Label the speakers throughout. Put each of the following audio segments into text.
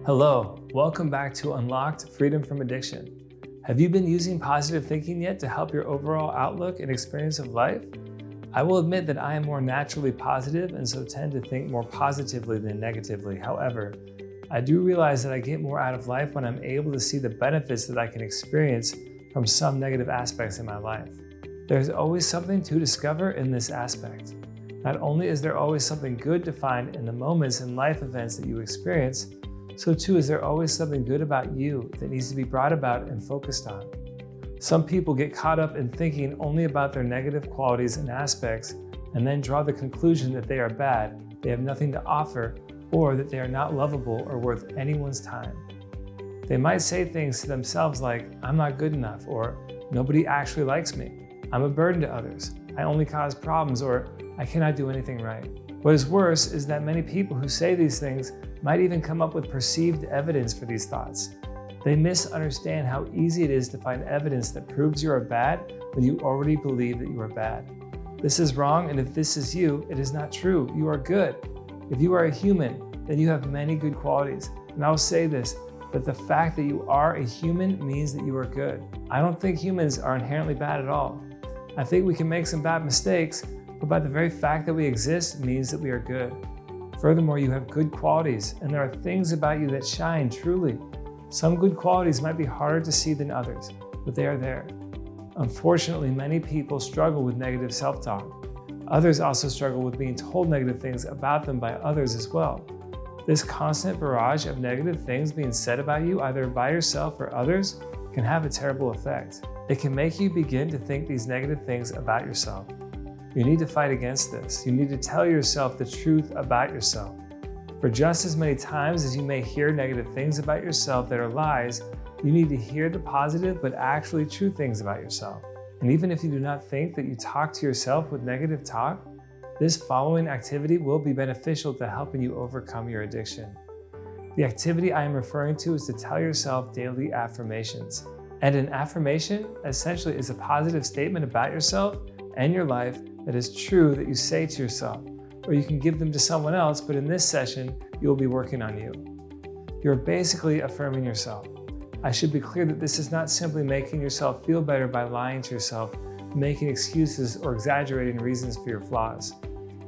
Speaker 1: Hello, welcome back to Unlocked Freedom from Addiction. Have you been using positive thinking yet to help your overall outlook and experience of life? I will admit that I am more naturally positive and so tend to think more positively than negatively. However, I do realize that I get more out of life when I'm able to see the benefits that I can experience from some negative aspects in my life. There's always something to discover in this aspect. Not only is there always something good to find in the moments and life events that you experience, so too is there always something good about you that needs to be brought about and focused on. Some people get caught up in thinking only about their negative qualities and aspects and then draw the conclusion that they are bad, they have nothing to offer, or that they are not lovable or worth anyone's time. They might say things to themselves like, "I'm not good enough," or "Nobody actually likes me," "I'm a burden to others," "I only cause problems," or "I cannot do anything right." What is worse is that many people who say these things might even come up with perceived evidence for these thoughts. They misunderstand how easy it is to find evidence that proves you are bad when you already believe that you are bad. This is wrong, and if this is you, it is not true. You are good. If you are a human, then you have many good qualities. And I will say this, that the fact that you are a human means that you are good. I don't think humans are inherently bad at all. I think we can make some bad mistakes, but by the very fact that we exist means that we are good. Furthermore, you have good qualities, and there are things about you that shine truly. Some good qualities might be harder to see than others, but they are there. Unfortunately, many people struggle with negative self-talk. Others also struggle with being told negative things about them by others as well. This constant barrage of negative things being said about you, either by yourself or others, can have a terrible effect. It can make you begin to think these negative things about yourself. You need to fight against this. You need to tell yourself the truth about yourself. For just as many times as you may hear negative things about yourself that are lies, you need to hear the positive but actually true things about yourself. And even if you do not think that you talk to yourself with negative talk, this following activity will be beneficial to helping you overcome your addiction. The activity I am referring to is to tell yourself daily affirmations. And an affirmation essentially is a positive statement about yourself and your life that is true that you say to yourself, or you can give them to someone else, but in this session, you will be working on you. You're basically affirming yourself. I should be clear that this is not simply making yourself feel better by lying to yourself, making excuses or exaggerating reasons for your flaws.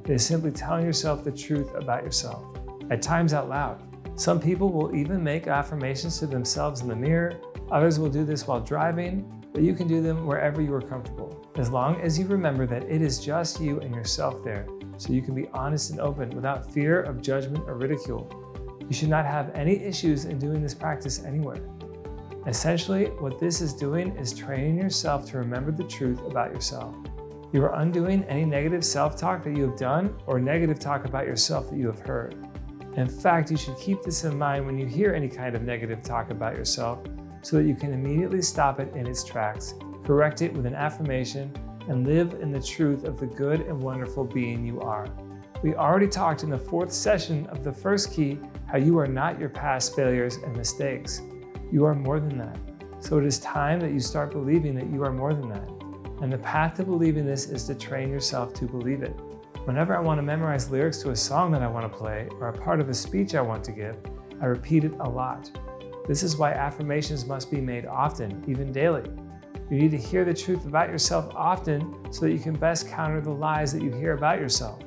Speaker 1: It is simply telling yourself the truth about yourself, at times out loud. Some people will even make affirmations to themselves in the mirror. Others will do this while driving, but you can do them wherever you are comfortable, as long as you remember that it is just you and yourself there, so you can be honest and open without fear of judgment or ridicule. You should not have any issues in doing this practice anywhere. Essentially, what this is doing is training yourself to remember the truth about yourself. You are undoing any negative self-talk that you have done or negative talk about yourself that you have heard. In fact, you should keep this in mind when you hear any kind of negative talk about yourself, so that you can immediately stop it in its tracks, correct it with an affirmation, and live in the truth of the good and wonderful being you are. We already talked in the 4th session of the first key how you are not your past failures and mistakes. You are more than that. So it is time that you start believing that you are more than that. And the path to believing this is to train yourself to believe it. Whenever I want to memorize lyrics to a song that I want to play or a part of a speech I want to give, I repeat it a lot. This is why affirmations must be made often, even daily. You need to hear the truth about yourself often so that you can best counter the lies that you hear about yourself.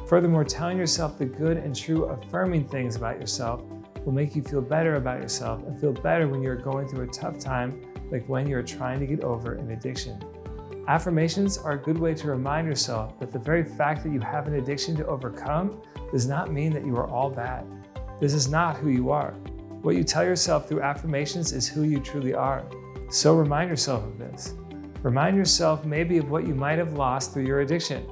Speaker 1: Furthermore, telling yourself the good and true affirming things about yourself will make you feel better about yourself and feel better when you're going through a tough time, like when you're trying to get over an addiction. Affirmations are a good way to remind yourself that the very fact that you have an addiction to overcome does not mean that you are all bad. This is not who you are. What you tell yourself through affirmations is who you truly are. So remind yourself of this. Remind yourself maybe of what you might have lost through your addiction.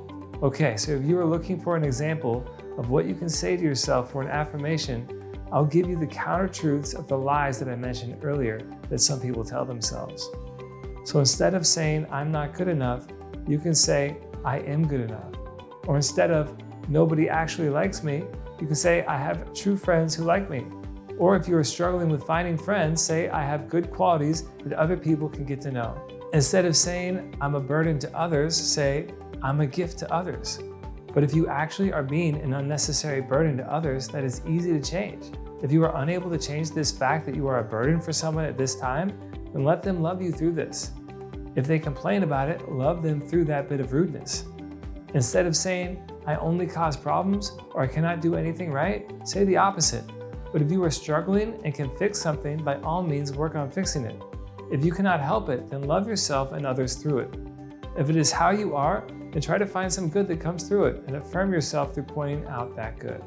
Speaker 1: Okay, so if you are looking for an example of what you can say to yourself for an affirmation, I'll give you the counter truths of the lies that I mentioned earlier that some people tell themselves. So instead of saying, "I'm not good enough," you can say, "I am good enough." Or instead of, "Nobody actually likes me," you can say, "I have true friends who like me." Or if you are struggling with finding friends, say, "I have good qualities that other people can get to know." Instead of saying, "I'm a burden to others," say, "I'm a gift to others." But if you actually are being an unnecessary burden to others, that is easy to change. If you are unable to change this fact that you are a burden for someone at this time, then let them love you through this. If they complain about it, love them through that bit of rudeness. Instead of saying, I only cause problems or I cannot do anything right, say the opposite. But if you are struggling and can fix something, by all means work on fixing it. If you cannot help it, then love yourself and others through it. If it is how you are, then try to find some good that comes through it and affirm yourself through pointing out that good.